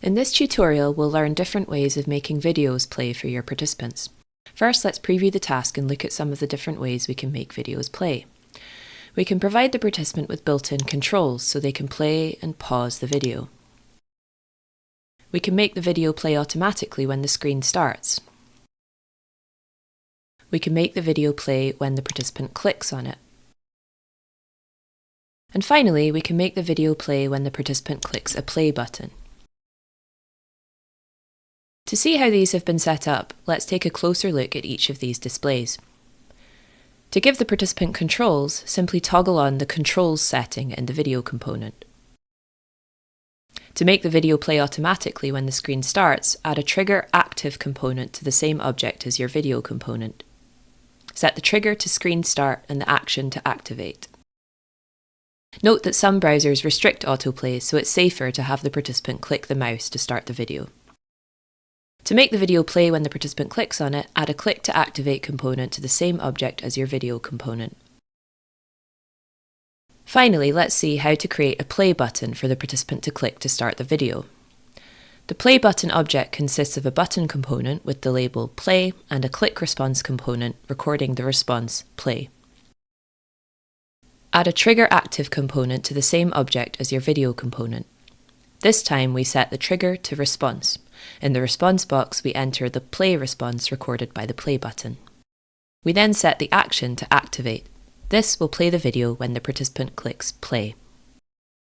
In this tutorial, we'll learn different ways of making videos play for your participants. First, let's preview the task and look at some of the different ways we can make videos play. We can provide the participant with built-in controls so they can play and pause the video. We can make the video play automatically when the screen starts. We can make the video play when the participant clicks on it. And finally, we can make the video play when the participant clicks a play button. To see how these have been set up, let's take a closer look at each of these displays. To give the participant controls, simply toggle on the Controls setting in the video component. To make the video play automatically when the screen starts, add a Trigger Active component to the same object as your video component. Set the trigger to Screen Start and the action to Activate. Note that some browsers restrict autoplay, so it's safer to have the participant click the mouse to start the video. To make the video play when the participant clicks on it, add a Click to Activate component to the same object as your video component. Finally, let's see how to create a play button for the participant to click to start the video. The play button object consists of a button component with the label play and a click response component recording the response play. Add a Trigger Active component to the same object as your video component. This time we set the trigger to response. In the response box we enter the play response recorded by the play button. We then set the action to activate. This will play the video when the participant clicks play.